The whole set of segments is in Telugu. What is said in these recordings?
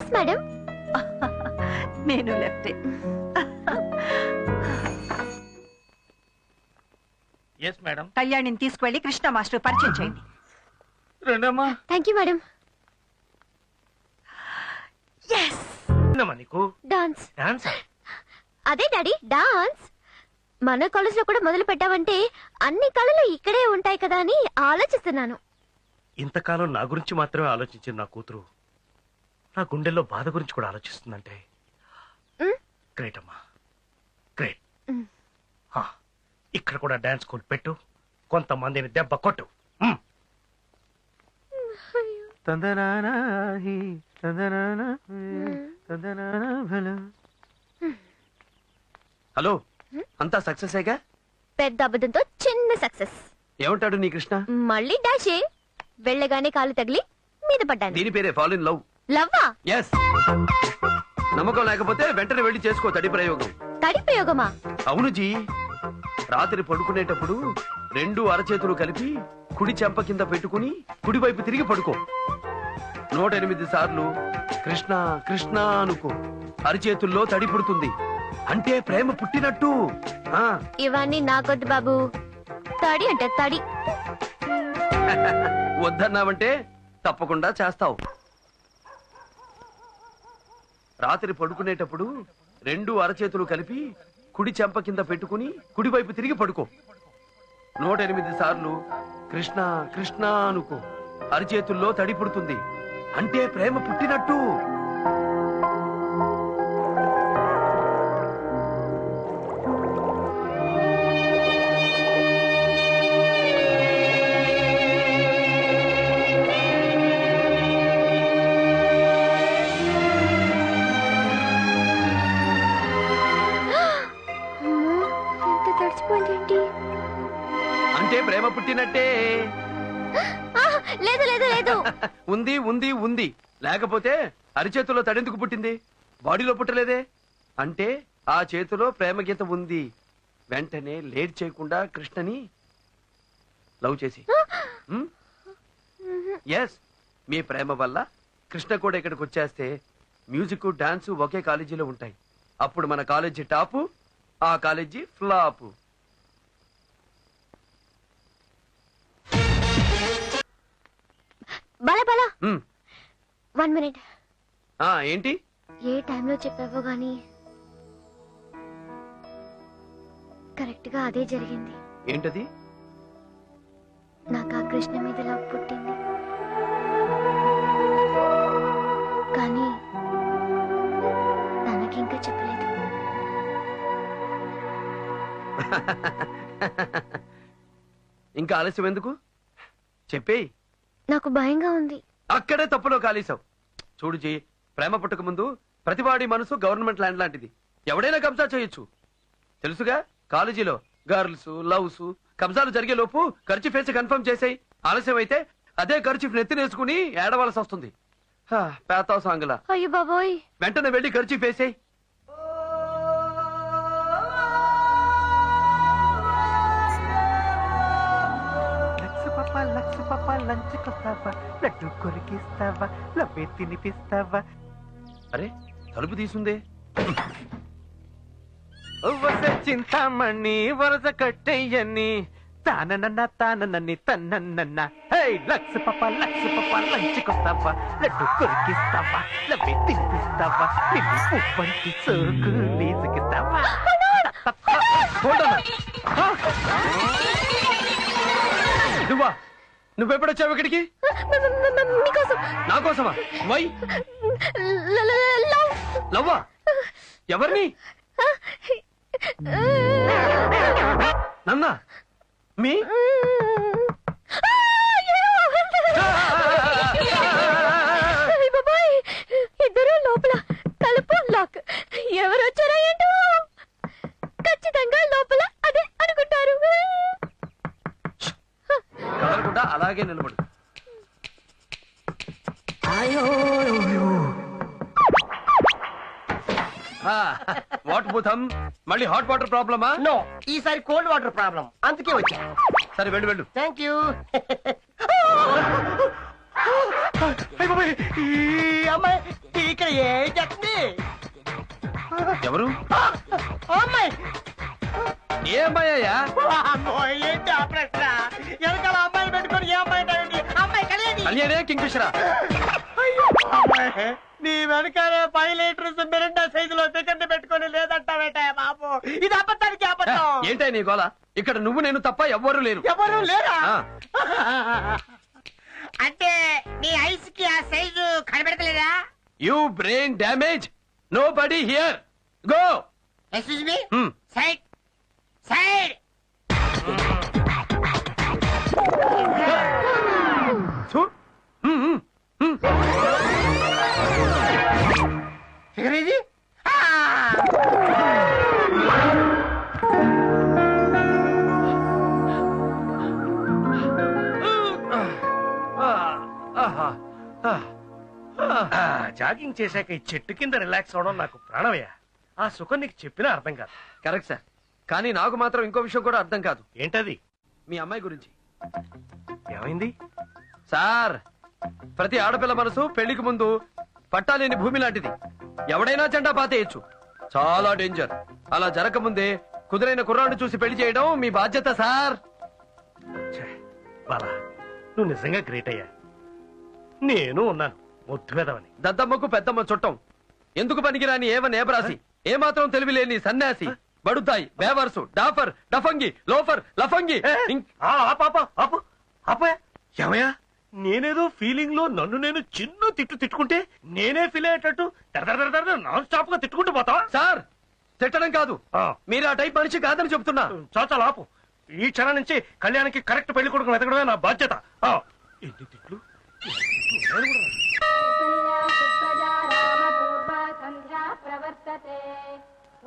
Yes madam. నేను లెఫ్ట్. Yes madam. కళ్యాణిని తీసుకువెళ్ళి కృష్ణ మాస్టర్ పరిచయం చేయండి. రండమ్మా. Thank you madam. ఎస్. నీకు డాన్స్. డాన్సా? అదే డాడీ, డాన్స్. మన కాలేజ్ లో కూడా మొదలు పెట్టావంటే అన్ని కళలు ఇక్కడే ఉంటాయి కదా అని ఆలోచిస్తున్నాను. ఇంతకాలం నా గురించి మాత్రమే ఆలోచించిన నా కూతురు నా గుండెల్లో బాధ గురించి కూడా ఆలోచిస్తుందంటే గ్రేట్ అమ్మా, గ్రేట్. ఇక్కడ కూడా డాన్స్ స్కూల్ పెట్టు, కొంతమందిని దెబ్బ కొట్టు. హలో, అంతా సక్సెసేగా? పెద్ద అబద్ధంతో చిన్న సక్సెస్. ఏమంటాడు నీ కృష్ణ? మళ్ళీ డాషే. వెళ్ళగానే కాలు తగిలి మీద పడ్డాను. దీని పేరే ఫాల్ ఇన్ లవ్. లవ్వా? ఎస్. నమ్మకం లేకపోతే వెంటనే వెళ్లి చేసుకో తడి ప్రయోగం. తడి ప్రయోగమా? అవును జీ. రాత్రి పడుకునేటప్పుడు రెండు అరచేతులు కలిపి కుడి చెంప కింద పెట్టుకుని కుడివైపు తిరిగి పడుకో. 108 సార్లు కృష్ణ కృష్ణ అనుకో. అరచేతుల్లో తడి పుడుతుంది, అంటే ప్రేమ పుట్టినట్టు. ఇవన్నీ నాకొద్దు బాబు. తడి అంటే తడి. వద్దన్నావంటే తప్పకుండా చేస్తావు. రాత్రి పడుకునేటప్పుడు రెండు అరచేతులు కలిపి కుడి చెంప కింద పెట్టుకుని కుడివైపు తిరిగి పడుకో. 108 సార్లు కృష్ణ కృష్ణ అనుకో. అరచేతుల్లో తడి పుడుతుంది, అంటే ప్రేమ పుట్టినట్టు. అంటే ప్రేమ పుట్టినట్టే. లేదు లేదు లేదు. ఉంది ఉంది ఉంది. లేకపోతే అరిచేతుల్లో తడెందుకు పుట్టింది? బాడీలో పుట్టలేదే. అంటే ఆ చేతిలో ప్రేమ గీత ఉంది. వెంటనే లేట్ చేయకుండా కృష్ణని లవ్ చేసి. ఎస్, మీ ప్రేమ వల్ల కృష్ణ కూడా ఇక్కడికి వచ్చేస్తే మ్యూజిక్ డాన్స్ ఒకే కాలేజీలో ఉంటాయి. అప్పుడు మన కాలేజీ టాపు, ఆ college flop. Bala Bala, 1 minute. ఏంటి? ఏ టైంలో చెప్పావో గానీ కరెక్ట్ గా అదే జరిగింది. ఏంటది? నాకు ఆ కృష్ణ మీద లవ్ పుట్టింది, కానీ తనకింకా చెప్పలేదు. ఇంకా ఆలస్యం ఎందుకు? చెప్పేయ్. నాకు భయంగా ఉంది. అక్కడే తప్పులో కాలేశావు. చూడు జీ, ప్రేమ పుట్టక ముందు ప్రతివాడి మనసు గవర్నమెంట్ ల్యాండ్ లాంటిది. ఎవడైనా కబ్జా చేయొచ్చు. తెలుసుగా, కాలేజీలో గర్ల్స్ లవ్స్ కబ్జాలు జరిగే లోపు ఖర్చు ఫేసి కన్ఫర్మ్ చేసాయి. ఆలస్యం అయితే అదే ఖర్చు నెత్తినేసుకుని ఏడవలసి వస్తుంది. పేతావు సాంగులా. అయ్యో బాబోయ్. వెంటనే వెళ్ళి ఖర్చు ఫేసాయి. లక్స్ పాప లంచ్ కొస్తావా, లడ్డు కొరికిస్తావా, లవ్వే తినిపిస్తావా. అరే, తలుపు తీసుందే. చింతామణి వరస కట్టయ్యని తానన్న తానని తన్నన్న. లక్స్ పాప లంచ్ కొస్తావా, లడ్డు కొరికిస్తావా, లవ్వే తినిపిస్తావా, నిన్ను ఉప్పంటి సోకు తీసుకిస్తావా. నువ్వా? నువ్వెప్పుడొచ్చావు ఇక్కడికి? నా కోసమా? వై? లవ్వా? ఎవరిని? నన్నా? మీ? ఇద్దరు లోపల, తలుపు లాక్. ఎవరు వచ్చారా ఏంటో? ఖచ్చితంగా లోపల అదే అనుకుంటారు. కదలకుండా అలాగే నిలబడు. వాటర్ భూతం, మళ్ళీ హాట్ వాటర్ ప్రాబ్లమా? నో, ఈసారి కోల్డ్ వాటర్ ప్రాబ్లం, అందుకే వచ్చా. సరే వెళ్ళు వెళ్ళు. Thank you. ఈ అమ్మాయి ఇక్కడ ఏం చెప్తుంది ఎవరు అమ్మాయి ఏ అమ్మాయ్యా? అమ్మో, ఏంటి ఆ ప్రశ్న? వెనకాల అమ్మాయిని పెట్టుకొని ఏ అమ్మాయి అంటావేంటి? అమ్మాయి కళ్యాణి. కళ్యాణే కింగ్ఫిషరా? అమ్మాయి, నీ వెనకాలే 5 లీటర్స్ మిరిండా సైజులో టికెట్ పెట్టుకొని లేదంటావేట బాబు. ఇది అబద్ధానికి అబద్ధం. ఏంటో నీ గోల? ఇక్కడ నువ్వు నేను తప్ప ఎవ్వరూ లేరు. ఎవరు లేరా? ఆ. అంటే నీ ఐస్ కి ఆ సైజు కనబడతలేదా? You brain damage. Nobody here. Go. Excuse me, side side. Figure ఇది. జాగింగ్ చేశాక ఈ చెట్టు కింద రిలాక్స్ అవడం నాకు ప్రాణమయ్యా. ఆ సుఖం నీకు చెప్పినా అర్థం కాదు. కరెక్ట్ సార్, కానీ నాకు మాత్రం ఇంకో విషయం కూడా అర్థం కాదు. ఏంటది? మీ అమ్మాయి గురించి. ఏమైంది సార్, ప్రతి ఆడపిల్ల మనసు పెళ్లికి ముందు పట్టాలేని భూమి లాంటిది. ఎవడైనా జెండా పాతేయచ్చు. చాలా డేంజర్. అలా జరగకముందే కుదిరైన కుర్రాన్ని చూసి పెళ్లి చేయడం మీ బాధ్యత సార్. ఛే, బాలా, నువ్వు నిజంగా గ్రేట్ అయ్యా. నేను ఉన్నాను ముద్దు పెదవని. దద్దమ్మకు పెద్దమ్మ చుట్టం. ఎందుకు పనికిరాని ఏవనేబరాసి, ఏమాత్రం తెలివిలేని సన్యాసి, బడుతాయి, బేవర్సు, డాఫర్, డఫంగి, లోఫర్, లఫంగి. ఏమయ్యా, నేనేదో ఫీలింగ్ లో నన్ను నేను చిన్న తిట్టుకుంటే నేనే ఫీల్ అయ్యేటట్టు నాన్ స్టాప్ గా తిట్టుకుంటూ పోతావా? సార్, తిట్టడం కాదు, మీరు ఆ టైప్ మనిషి కాదని చెప్తున్నా. చాచాలు ఆపు. ఈ క్షణం నుంచి కళ్యాణ్కి కరెక్ట్ పెళ్లి కొడుకు వెతకడమే నా బాధ్యత. ఎన్ని తిట్లు?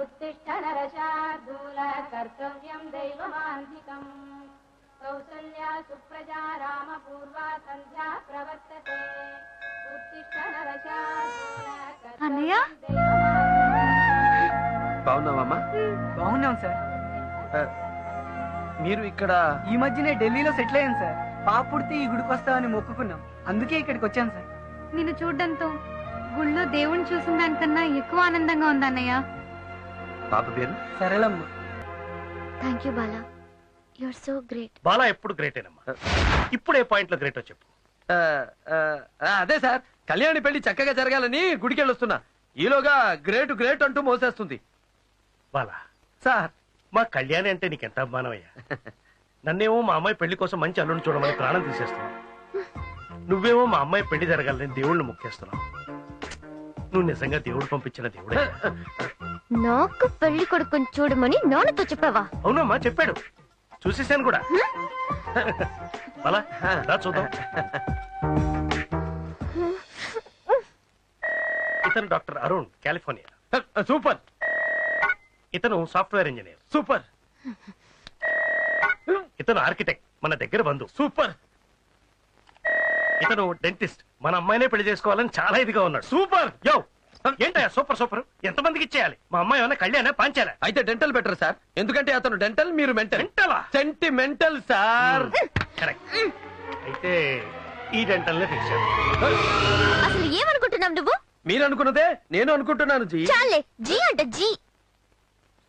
उत्तिष्ठ नरशार्दूल कर्तव्यं दैवमान्धिकम् कौसल्या सुप्रजा रामपूर्वा सन्ध्या प्रवर्तते उत्तिष्ठ नरशार्दूल అన్నయ్య? బాగున్నావమ్మా? బాగున్నాం సార్. మీరు ఇక్కడ ఈ మధ్యనే ఢిల్లీలో సెటిల్ అయ్యాం సార్. పాప పుడితే ఈ గుడికి వస్తామని మొక్కుకున్నాం. అందుకే ఇక్కడికి వచ్చాను సార్. నిన్ను చూడ్డంతో గుళ్ళో దేవుణ్ణి చూసిన దానికన్నా ఎక్కువ ఆనందంగా ఉందన్నయ్య. పాప పేరు? సరళమ్మ. Thank you Bala, you're so great. Bala ఎప్పుడు గ్రేటేనమ్మా. ఇప్పుడు ఏ పాయింట్ లో గ్రేట్ చెప్పు. అదే సార్, కళ్యాణి పెళ్లి చక్కగా జరగాలని గుడికి వెళ్ళొస్తున్నా. ఈలోగా గ్రేట్ గ్రేట్ అంటూ మోసేస్తుంది. బాలా, సార్, మా కళ్యాణి అంటే నీకెంత అభిమానమయ్యా. నన్నేమో మా అమ్మాయి పెళ్లి కోసం మంచి అల్లుని చూడమని ప్రాణం తీసేస్తున్నావు. నువ్వేమో మా అమ్మాయి పెళ్లి జరగాలని దేవుళ్ళని మొక్కేస్తున్నావు. నువ్వు నిజంగా దేవుడు పంపించిన దేవుడే. నాకు పెళ్లి కొడుకుని చూడమని నాన్నతో చెప్పావా? అవునమ్మా, చెప్పాడు. చూసేసాను కూడా. బాలా, రా చూద్దాం. ఇతను డాక్టర్ అరుణ్, కాలిఫోర్నియా. సూపర్. ఇతను సాఫ్ట్వేర్ ఇంజనీర్. సూపర్. ఇతను ఆర్కిటెక్ట్, మన దగ్గర బంధువు. సూపర్. ఇతను డెంటిస్ట్, మన అమ్మాయినే పెళ్లి చేసుకోవాలని చాలా ఇదిగా ఉన్నాడు. సూపర్. యో, ఏంటయ్యా సూపర్ సూపర్? ఎంతమందికి ఇచ్చేయాలి? మా అమ్మాయి ఏమన్నా కళ్యాణా పాంచాలా? అయితే డెంటల్ బెటర్ సార్, ఎందుకంటే అతను డెంటల్, మీరు మెంటల్. మెంటలా? Sentimental sir. కరెక్ట్. అయితే ఈ డెంటల్ నే ఫిక్స్ చేద్దాం. అసలు ఏమనుకుంటున్నావు నువ్వు? మీరు అనుకున్నదే నేను అనుకుంటున్నాను జీ. చాలే, జీ అంటే జీ.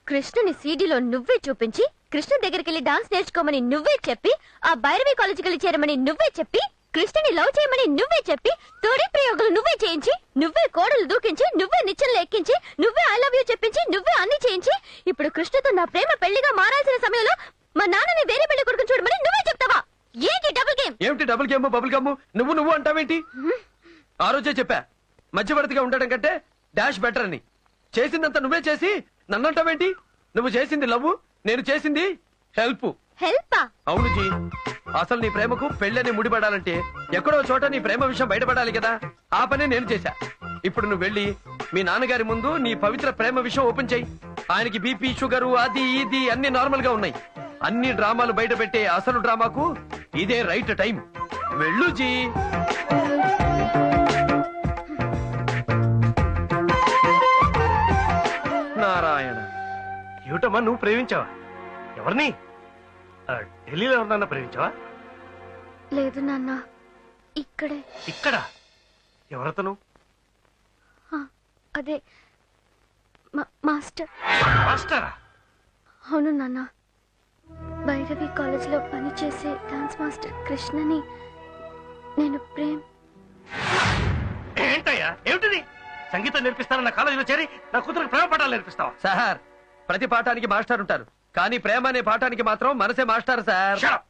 కృష్ణుని సీడీలో నువ్వే చూపించి, కృష్ణ దగ్గరికి వెళ్ళి డాన్స్ నేర్చుకోమని నువ్వే చెప్పి, ఆ భైరవి కాలేజీకి వెళ్ళి చేరమని నువ్వే చెప్పి, కృష్ణుని లవ్ చేయమని నువ్వే చెప్పి, తొడి ప్రయోగాలు నువ్వే చేయించి, నువ్వే కోడలు దూకించి, నువ్వే నిచ్చెనలు ఎక్కించి, నువ్వే ఐ లవ్ యూ చెప్పించి, నువ్వే అన్ని చేయించి, ఇప్పుడు కృష్ణతో నా ప్రేమ పెళ్లిగా మారాల్సిన సమయంలో మా నాన్నని వేరే పెళ్లి కొడుకుని చూడమని నువ్వే చెప్తావా? ఏంటి డబుల్ గేమ్? ఏమిటి డబుల్ గేమ్ బబుల్ గమ్? నువ్వు అంటావేంటి? ఆ రోజే చెప్పా, మధ్యవర్తిగా ఉండడం కంటే డాష్ బెటర్ అని. చేసిందంతా నువ్వే చేసి నన్నంటావేంటి? నువ్వు చేసింది లవ్, నేను చేసింది హెల్ప్. హెల్పా? అవును జీ. అసలు నీ ప్రేమకు పెళ్ళని ముడిపడాలంటే ఎక్కడో చోట నీ ప్రేమ విషయం బయటపడాలి కదా. ఆ పనే నేను చేశా. ఇప్పుడు నువ్వు వెళ్ళి మీ నాన్నగారి ముందు నీ పవిత్ర ప్రేమ విషయం ఓపెన్ చెయ్యి. ఆయనకి బీపీ, షుగరు, అది ఇది అన్ని నార్మల్ గా ఉన్నాయి. అన్ని డ్రామాలు బయట పెట్టే అసలు డ్రామాకు ఇదే రైట్ టైం. వెళ్ళు జీ. నారాయణ. ఏమిటమ్మా, నువ్వు ప్రేమించావా? ఎవరిని? ఢిల్లీలో ఎవరినన్నా ప్రేమించావా? లేదు నాన్న, ఇక్కడే. ఇక్కడ? ఎవరతను? అదే మాస్టర్. మాస్టరా? అవును నాన్న, భైరవి కాలేజ్లో పనిచేసే డాన్స్ మాస్టర్ కృష్ణని నేను ఏంటయ్యా ఏమిటిది? సంగీతం నేర్పిస్తాను నా కాలేజీలో చేరి నా కూతురికి ప్రేమ పాఠాలు నేర్పిస్తావా? సార్, ప్రతి పాఠానికి మాస్టర్ ఉంటారు, కానీ ప్రేమ అనే పాఠానికి మాత్రం మనసే మాస్టర్ సార్. Shut up!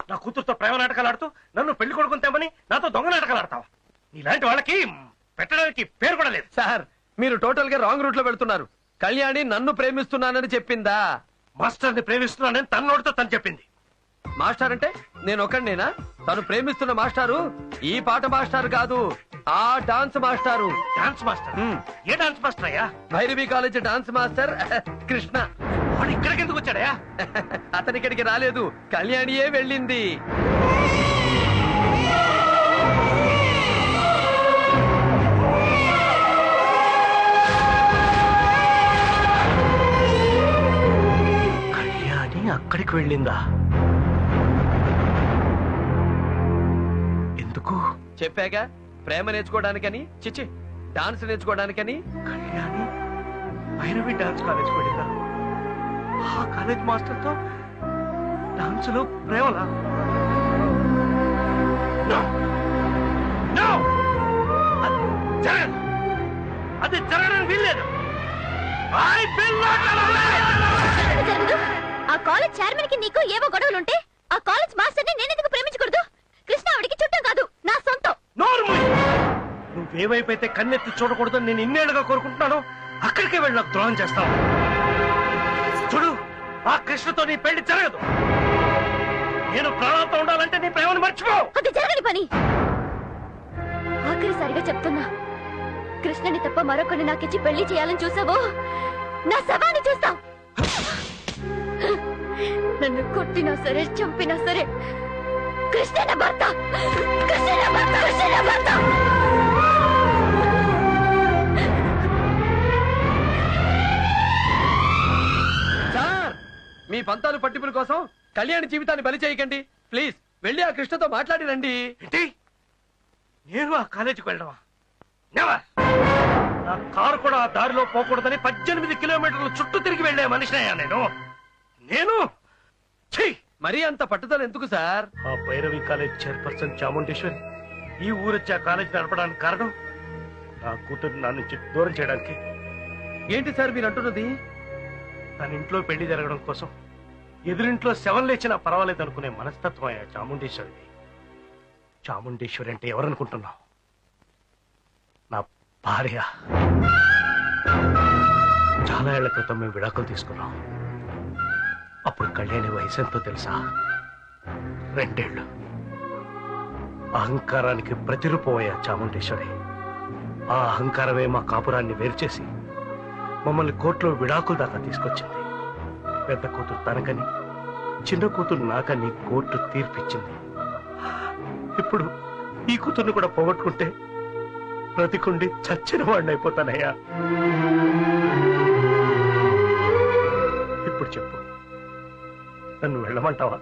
నా కూతురుతో ప్రేమ నాటకాలు ఆడుతూ నన్ను పెళ్లి కొడుకుని తెమ్మని నాతో దొంగ నాటకాలు ఆడతావా? నీలాంటి వాళ్ళకి పెట్టడానికి పేరు కూడా లేదు. సార్, మీరు టోటల్ గా రాంగ్ రూట్ లో వెళ్తున్నారు. కళ్యాణి నన్ను ప్రేమిస్తున్నానని చెప్పిందా? మాస్టర్ ని ప్రేమిస్తున్నానని తన నోటితో తను చెప్పింది. మాస్టర్ అంటే నేను ఒక్కడినేనా? తను ప్రేమిస్తున్న మాస్టారు ఈ పాట మాస్టర్ కాదు, ఆ డాన్స్ మాస్టారు. Dance master? ఏ డాన్స్ మాస్టర్ అయ్యా? Bhairavi college dance master Krishna. వాడు ఇక్కడికి ఎందుకు వచ్చాడయా? అతని ఇక్కడికి రాలేదు, కళ్యాణియే వెళ్ళింది. కళ్యాణి అక్కడికి వెళ్ళిందా? ఎందుకు? చెప్పాగా, ప్రేమ నేర్చుకోవడానికని. చిచ్చి, డాన్స్ నేర్చుకోవడానికని. కళ్యాణి భైరవి డాన్స్ కాలేజ్ వెళ్ళిందా? ఆ కాలేజ్ మాస్టర్ తో డాన్స్ లో ప్రేమలా? No! No! అది జరగదు. అది జరగడానికి వీల్లేదు. I will not allow it! జరగదు. ఆ కాలేజ్ చైర్మన్ కి నీకు ఏవో గొడవలుంటే ఆ కాలేజ్ మాస్టర్ ని నేను ఎందుకు ప్రేమించకూడదు? కృష్ణ ఆవిడికి చుట్టం కాదు, నా సొంతం. నోరు మూయి. నువ్వేవైపోతే కన్నెత్తి చూడకూడదని నేను ఇన్నేళ్లుగా కోరుకుంటున్నాను, అక్కడికే వెళ్ళి నాకు ద్రోహం చేస్తావు. చూడు, ఆ కృష్ణతో నీ పెళ్లి జరగదు. నేను ప్రాణాలతో ఉండాలంటే నీ ప్రేమను మర్చిపో. అది జరగని పని. ఆఖరిసారిగా చెప్తున్నా, కృష్ణని తప్ప మరొకరిని నాకిచ్చి పెళ్లి చేయాలని చూసావో నా శవాన్ని చూస్తావు. నన్ను కొట్టినా సరే, చంపినా సరే, కృష్ణ నా భర్త. కృష్ణ నా భర్త. కృష్ణ నా భర్త. సార్, మీ పంతాలు పట్టింపుల కోసం కళ్యాణి జీవితాన్ని బలి చేయకండి ప్లీజ్. వెళ్ళి ఆ కృష్ణతో మాట్లాడి రండి. ఏంటి? నేను ఆ కాలేజీకి వెళ్ళడమా? నెవర్. నా కారు కూడా ఆ దారిలో పోకూడదని 18 కిలోమీటర్ల చుట్టూ తిరిగి వెళ్లే మనిషినయ్యా నేను. ఛీ! మరీ అంత పట్టుదల ఎందుకు సార్? ఆ భైరవి కాలేజ్ చైర్పర్సన్ చాముండేశ్వరి ఈ ఊరొచ్చి ఆ కాలేజ్ నడపడానికి కారణం నా కూతురు నా నుంచి దూరం చేయడానికి. ఏంటి సార్ మీరు అంటున్నది? తన ఇంట్లో పెళ్లి జరగడం కోసం ఎదురింట్లో శవం లేచినా పర్వాలేదు అనుకునే మనస్తత్వం అయ్యా చాముండేశ్వరిది. చాముండేశ్వరి అంటే ఎవరనుకుంటున్నావు? నా భార్య. చాలా ఏళ్ల క్రితం మేము విడాకులు తీసుకున్నాం. అప్పుడు కళ్యాణి వయసు ఎంతో తెలుసా? 2 ఏళ్ళు. అహంకారానికి ప్రతిరూపమయ్యా చాముండేశ్వరి. ఆ అహంకారమే మా కాపురాన్ని వేరు చేసి మమ్మల్ని కోర్టులో విడాకుల దాకా తీసుకొచ్చింది. పెద్ద కూతురు తనకని, చిన్న కూతురు నాకని కోర్టు తీర్పిచ్చింది. ఇప్పుడు ఈ కూతుర్ని కూడా పోగొట్టుకుంటే బ్రతికుండి చచ్చిన వాడిని అయిపోతానయ్యా. ఇప్పుడు చెప్పు, నన్ను వెళ్ళమంటావా?